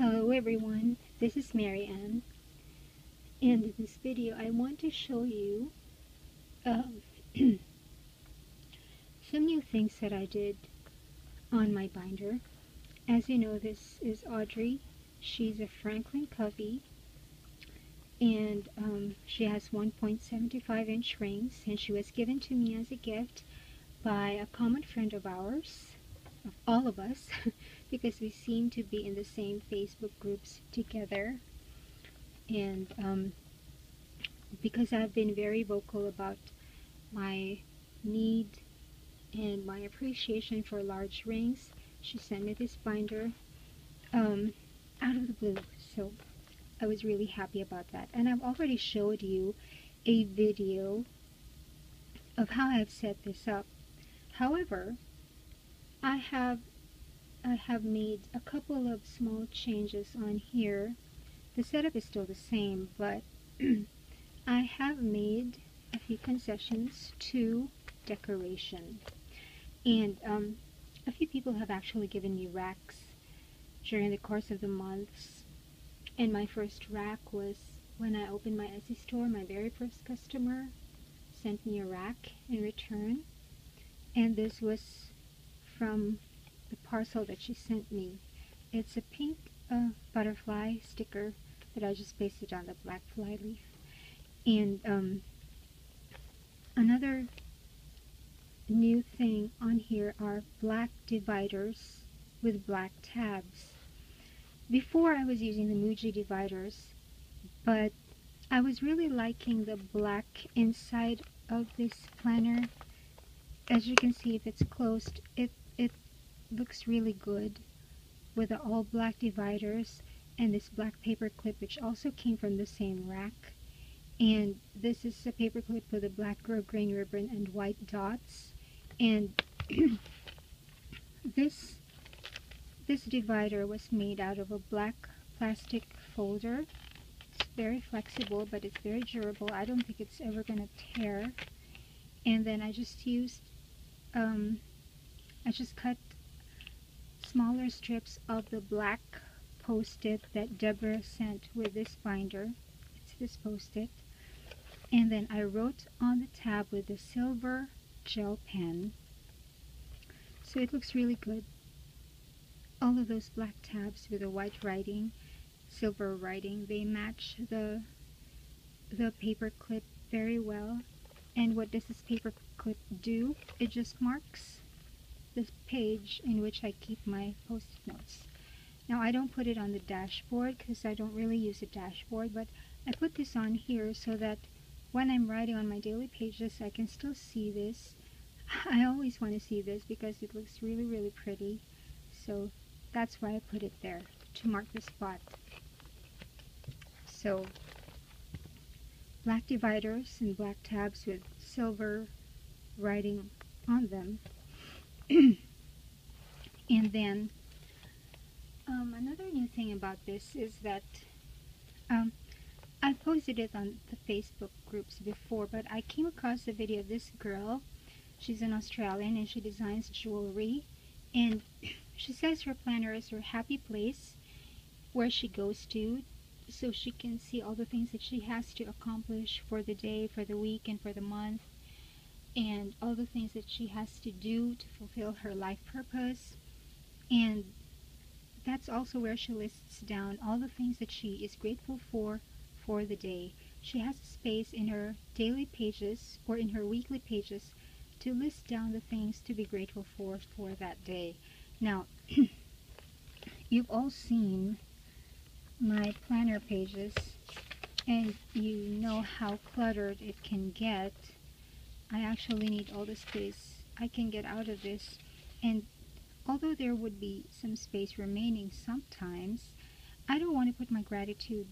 Hello everyone, this is Mary Ann, and in this video I want to show you um, some new things that I did on my binder. As you know, this is Audrey. She's a Franklin Covey, and she has 1.75-inch rings, and she was given to me as a gift by a common friend of ours, of all of us, because we seem to be in the same Facebook groups together. And because I've been very vocal about my need and my appreciation for large rings, she sent me this binder out of the blue. So I was really happy about that. And I've already showed you a video of how I've set this up. However, I have made a couple of small changes on here. The setup is still the same, but I have made a few concessions to decoration. And a few people have actually given me racks during the course of the months. And my first rack was when I opened my Etsy store. My very first customer sent me a rack in return. And this was from the parcel that she sent me. It's a pink butterfly sticker that I just pasted on the black fly leaf. And another new thing on here are black dividers with black tabs. Before I was using the Muji dividers, but I was really liking the black inside of this planner. As you can see, if it's closed, it looks really good with the all black dividers and this black paper clip, which also came from the same rack. And this is a paper clip with a black grosgrain ribbon and white dots. And this divider was made out of a black plastic folder. It's very flexible, but it's very durable. I don't think it's ever going to tear. And then I just used I just cut smaller strips of the black post-it that Deborah sent with this binder. It's this post-it. And then I wrote on the tab with the silver gel pen. So it looks really good. All of those black tabs with the white writing, silver writing, they match the paper clip very well. And what does this paper clip do? It just marks the page in which I keep my post-it notes. Now I don't put it on the dashboard because I don't really use a dashboard, but I put this on here so that when I'm writing on my daily pages I can still see this. I always want to see this because it looks really, really pretty. So that's why I put it there, to mark the spot. So black dividers and black tabs with silver writing on them. And then another new thing about this is that I posted it on the Facebook groups before, but I came across a video of this girl. She's an Australian and she designs jewelry, and she says her planner is her happy place where she goes to so she can see all the things that she has to accomplish for the day, for the week, and for the month, and all the things that she has to do to fulfill her life purpose. And that's also where she lists down all the things that she is grateful for the day. She has a space in her daily pages or in her weekly pages to list down the things to be grateful for that day. Now, you've all seen my planner pages, and you know how cluttered it can get. I actually need all the space I can get out of this, and although there would be some space remaining sometimes, I don't want to put my gratitude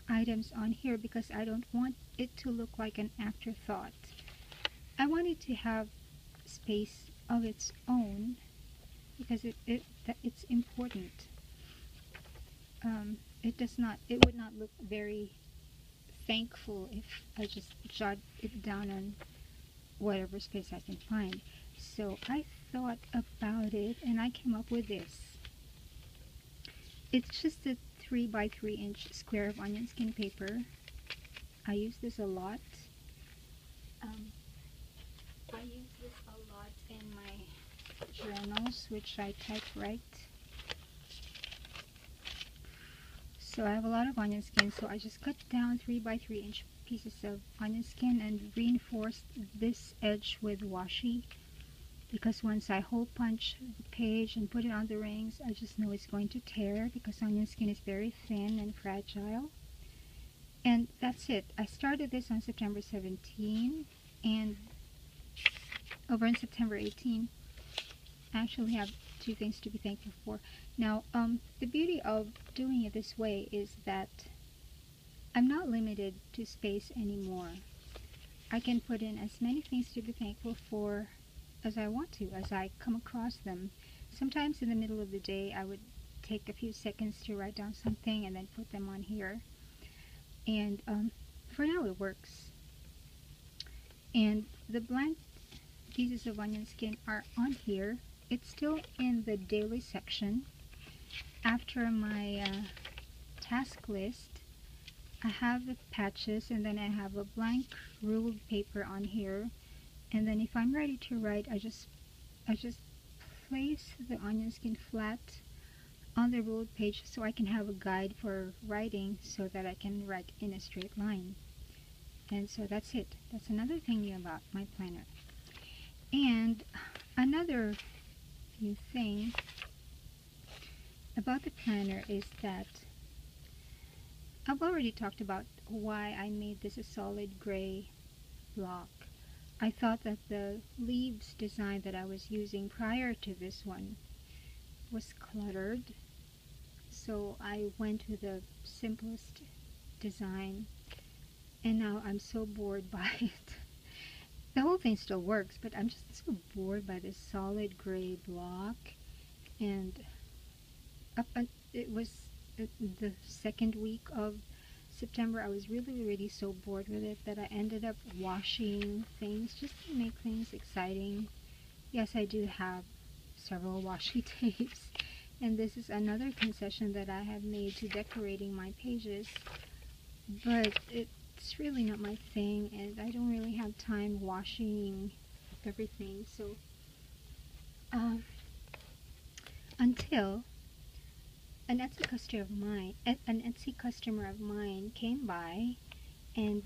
items on here because I don't want it to look like an afterthought. I want it to have space of its own because it's important. It would not look very thankful if I just jot it down on whatever space I can find. So I thought about it and I came up with this. It's just a 3 by 3 inch square of onion skin paper. I use this a lot. I use this a lot in my journals, which I typewrite. So I have a lot of onion skin, so I just cut down 3 by 3 inch pieces of onion skin and reinforced this edge with washi, because once I hole punch the page and put it on the rings, I just know it's going to tear because onion skin is very thin and fragile. And that's it. I started this on September 17, and over on September 18, I actually have 2 things to be thankful for. Now, the beauty of doing it this way is that I'm not limited to space anymore. I can put in as many things to be thankful for as I want to, as I come across them. Sometimes in the middle of the day, I would take a few seconds to write down something and then put them on here. And for now, it works. And the blank pieces of onion skin are on here. It's still in the daily section. After my task list, I have the patches, and then I have a blank ruled paper on here. And then if I'm ready to write, I just place the onion skin flat on the ruled page so I can have a guide for writing, so that I can write in a straight line. And so that's it. That's another thing about my planner. And another new thing about the planner is that I've already talked about why I made this a solid gray block. I thought that the leaves design that I was using prior to this one was cluttered, so I went with the simplest design, and now I'm so bored by it. The whole thing still works, but I'm just so bored by this solid gray block. And it was the second week of September. I was really so bored with it that I ended up washing things just to make things exciting. Yes, I do have several washi tapes, and this is another concession that I have made to decorating my pages, but it's really not my thing, and I don't really have time washing everything. So until an Etsy customer of mine came by and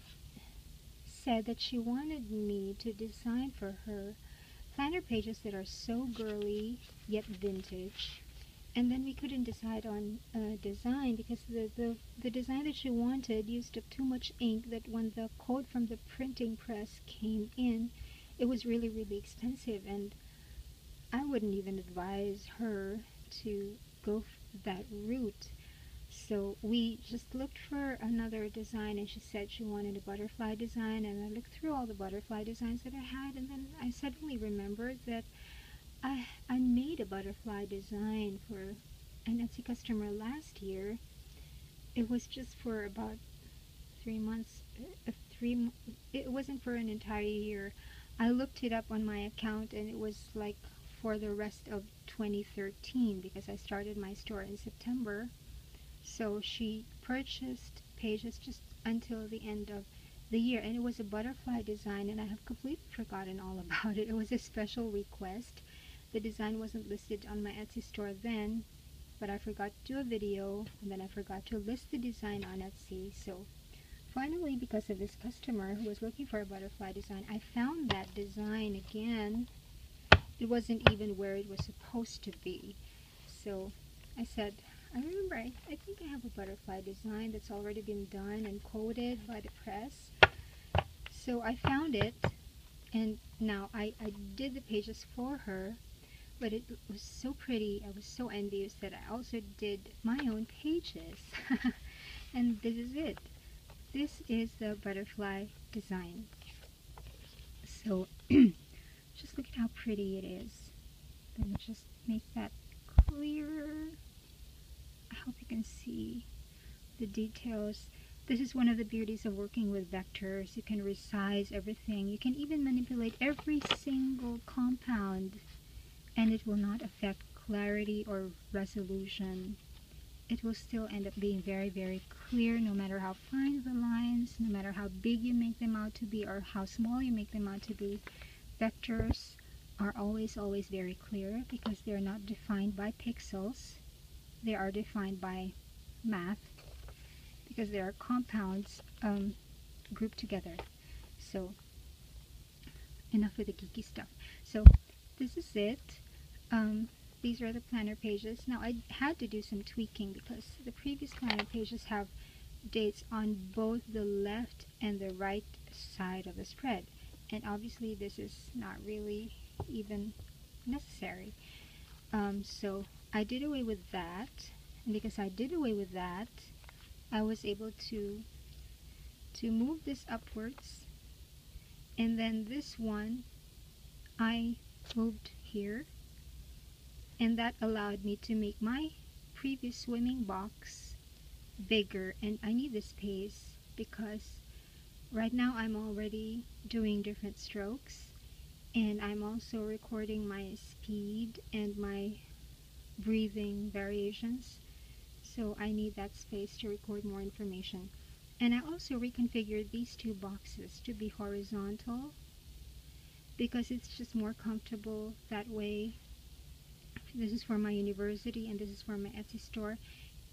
said that she wanted me to design for her planner pages that are so girly yet vintage. And then we couldn't decide on a design because the design that she wanted used up too much ink, that when the code from the printing press came in, it was really expensive, and I wouldn't even advise her to go that route. So we just looked for another design, and she said she wanted a butterfly design, and I looked through all the butterfly designs that I had, and then I suddenly remembered that I made a butterfly design for an Etsy customer last year. It was just for about 3 months. It wasn't for an entire year. I looked it up on my account, and it was like for the rest of 2013, because I started my store in September. So she purchased pages just until the end of the year, and it was a butterfly design, and I have completely forgotten all about it. It was a special request. The design wasn't listed on my Etsy store then, but I forgot to do a video, and then I forgot to list the design on Etsy. So finally, because of this customer who was looking for a butterfly design, I found that design again. It wasn't even where it was supposed to be. So I said, I remember, I think I have a butterfly design that's already been done and quoted by the press. So I found it, and now I did the pages for her, but it was so pretty. I was so envious that I also did my own pages. And this is it. This is the butterfly design. So just look at how pretty it is. Let me just make that clearer. I hope you can see the details. This is one of the beauties of working with vectors. You can resize everything. You can even manipulate every single compound, and it will not affect clarity or resolution. it will still end up being very, very clear, no matter how fine the lines, no matter how big you make them out to be or how small you make them out to be. Vectors are always, always very clear because they're not defined by pixels. They are defined by math because they are compounds grouped together. So enough with the geeky stuff. So this is it. These are the planner pages. Now I had to do some tweaking because the previous planner pages have dates on both the left and the right side of the spread, and obviously this is not really even necessary. So I did away with that, and because I did away with that, I was able to move this upwards, and then this one I moved here, and that allowed me to make my previous swimming box bigger. And I need this space because right now I'm already doing different strokes, and I'm also recording my speed and my breathing variations, so I need that space to record more information. And I also reconfigured these two boxes to be horizontal because it's just more comfortable that way. This is for my university and this is for my Etsy store,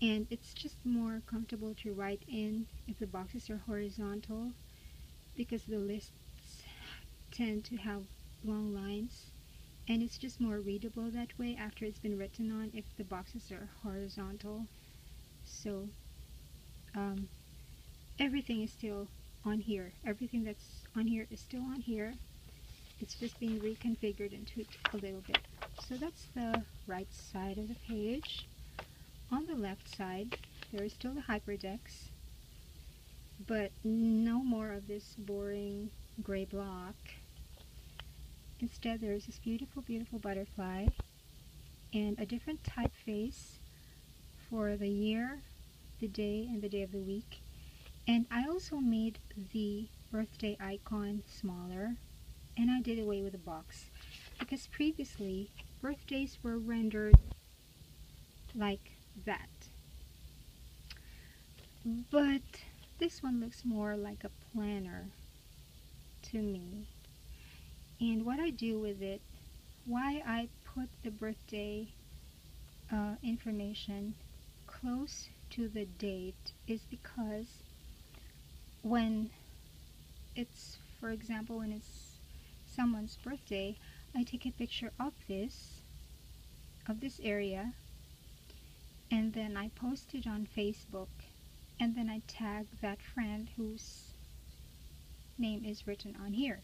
and it's just more comfortable to write in if the boxes are horizontal because the lists tend to have long lines, and it's just more readable that way after it's been written on if the boxes are horizontal. So everything is still on here. Everything that's on here is still on here. It's just being reconfigured and tweaked a little bit. So that's the right side of the page. On the left side, there is still the hyperdex, but no more of this boring gray block. Instead, there is this beautiful, beautiful butterfly and a different typeface for the year, the day, and the day of the week. And I also made the birthday icon smaller, and I did away with the box because previously birthdays were rendered like that. But this one looks more like a planner to me. And what I do with it, why I put the birthday information close to the date, is because when it's, for example, when it's someone's birthday, I take a picture of this area, and then I post it on Facebook, and then I tag that friend whose name is written on here.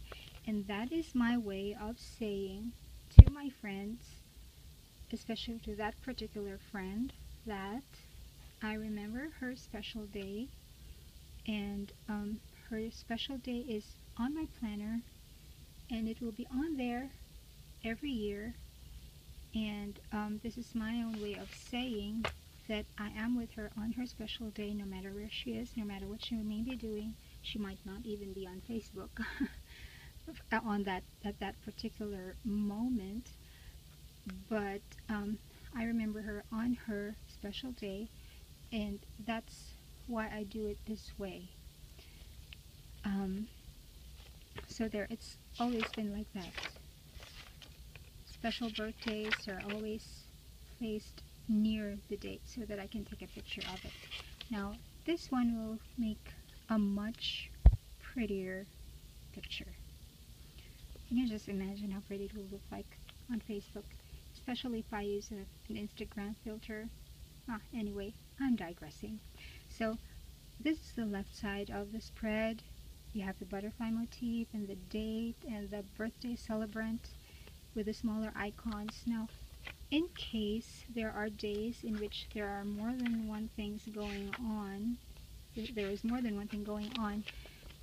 And that is my way of saying to my friends, especially to that particular friend, that I remember her special day, and her special day is on my planner, and it will be on there every year. And this is my own way of saying that I am with her on her special day, no matter where she is, no matter what she may be doing. She might not even be on Facebook at that particular moment, but I remember her on her special day, and that's why I do it this way. So there, it's always been like that. Special birthdays are always placed near the date so that I can take a picture of it. Now this one will make a much prettier picture. You can just imagine how pretty it will look like on Facebook, especially if I use an Instagram filter. Anyway, I'm digressing. So this is the left side of the spread. You have the butterfly motif and the date and the birthday celebrant with the smaller icons. Now, in case there are days in which there are more than one things going on, there is more than one thing going on,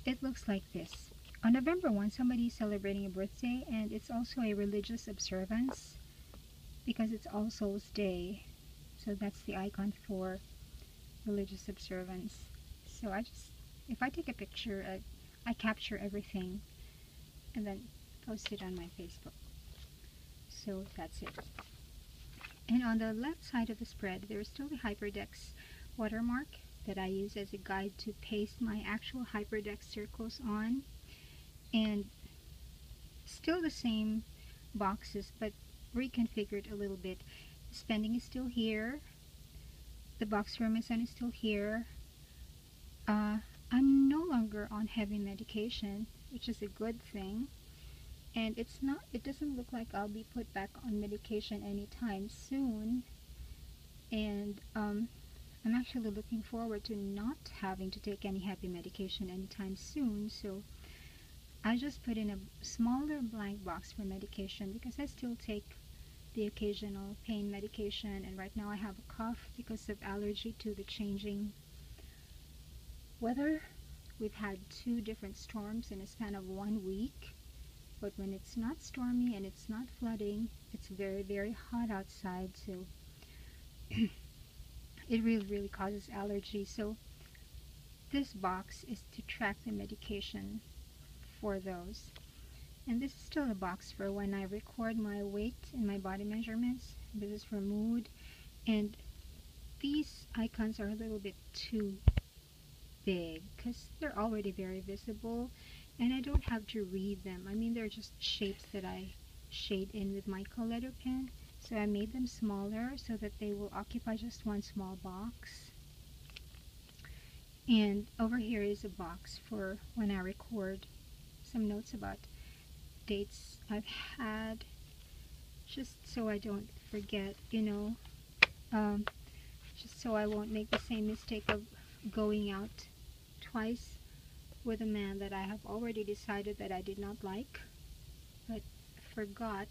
it looks like this. On November 1, somebody is celebrating a birthday, and it's also a religious observance because it's All Souls Day. So that's the icon for religious observance. So if I take a picture, I capture everything and then post it on my Facebook. So that's it. And on the left side of the spread, there is still the Hyperdex watermark that I use as a guide to paste my actual Hyperdex circles on. And still the same boxes, but reconfigured a little bit. Spending is still here. The box for my son is still here. I'm no longer on heavy medication, which is a good thing. And it doesn't look like I'll be put back on medication anytime soon. And I'm actually looking forward to not having to take any heavy medication anytime soon. So I just put in a smaller blank box for medication because I still take the occasional pain medication, and right now I have a cough because of allergy to the changing weather. We've had 2 different storms in a span of 1 week, but when it's not stormy and it's not flooding, it's very, very hot outside, so it really causes allergy. So this box is to track the medication for those. And this is still a box for when I record my weight and my body measurements. This is for mood. And these icons are a little bit too big because they're already very visible and I don't have to read them. I mean, they're just shapes that I shade in with my Coleto pen. So I made them smaller so that they will occupy just one small box. And over here is a box for when I record some notes about dates I've had, just so I don't forget, you know, just so I won't make the same mistake of going out twice with a man that I have already decided that I did not like, but forgot.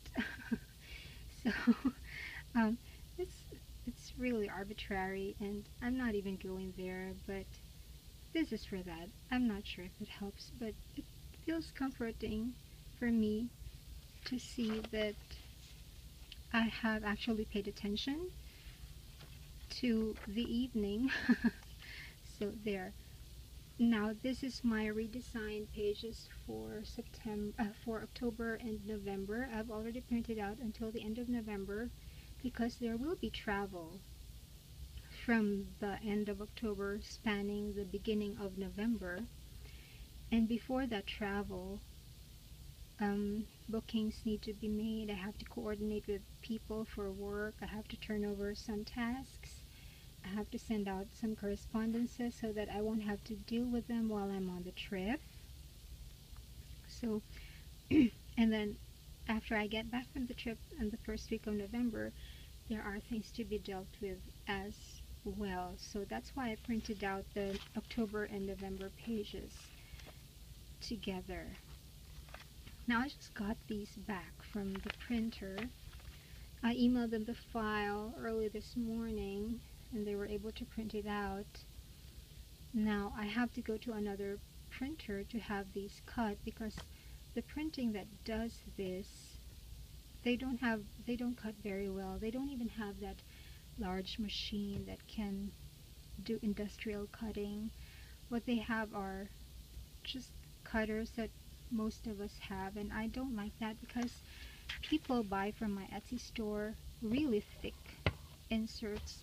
So it's really arbitrary, and I'm not even going there, but this is for that. I'm not sure if it helps, but it feels comforting for me to see that I have actually paid attention to the evening. So there. Now this is my redesigned pages for for October and November. I've already printed out until the end of November because there will be travel from the end of October spanning the beginning of November. And before that travel, bookings need to be made. I have to coordinate with people for work. I have to turn over some tasks. I have to send out some correspondences so that I won't have to deal with them while I'm on the trip. So, and then after I get back from the trip in the first week of November, there are things to be dealt with as well. So that's why I printed out the October and November pages together. Now I just got these back from the printer. I emailed them the file early this morning and they were able to print it out. Now I have to go to another printer to have these cut because the printing that does this, they don't cut very well. They don't even have that large machine that can do industrial cutting. What they have are just cutters that most of us have, and I don't like that because people buy from my Etsy store really thick inserts,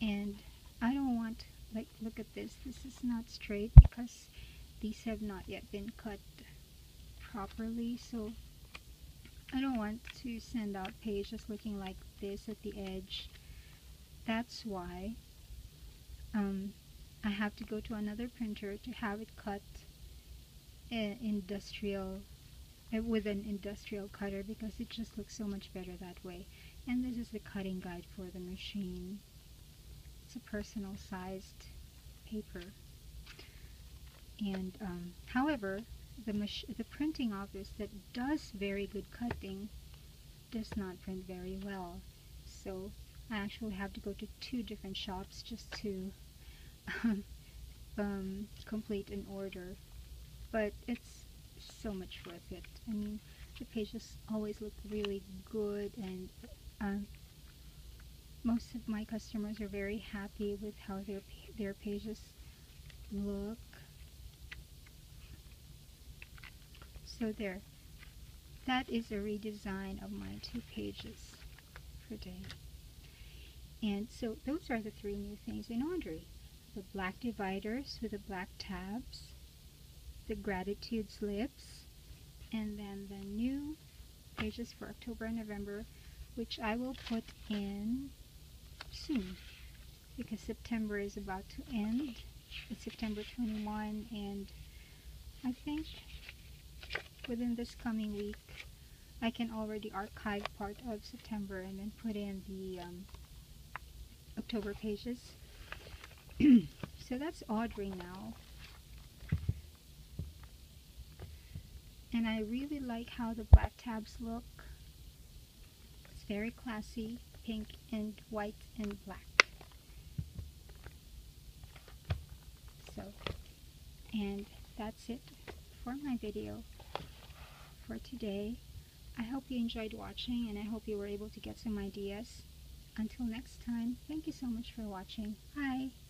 and I don't want, like, look at this is not straight because these have not yet been cut properly, so I don't want to send out pages looking like this at the edge. That's why I have to go to another printer to have it cut with an industrial cutter because it just looks so much better that way. And this is the cutting guide for the machine. It's a personal sized paper. And however, the printing office that does very good cutting does not print very well. So I actually have to go to 2 different shops just to complete an order. But it's so much worth it. I mean, the pages always look really good, and most of my customers are very happy with how their pages look. So there, that is a redesign of my 2 pages per day. And so those are the three new things in Audrey. The black dividers with the black tabs, the gratitude slips, and then the new pages for October and November, which I will put in soon because September is about to end. It's September 21, and I think within this coming week I can already archive part of September and then put in the October pages. So that's Audrey now. And I really like how the black tabs look. It's very classy, pink and white and black. So, and that's it for my video for today. I hope you enjoyed watching, and I hope you were able to get some ideas. Until next time, thank you so much for watching. Bye!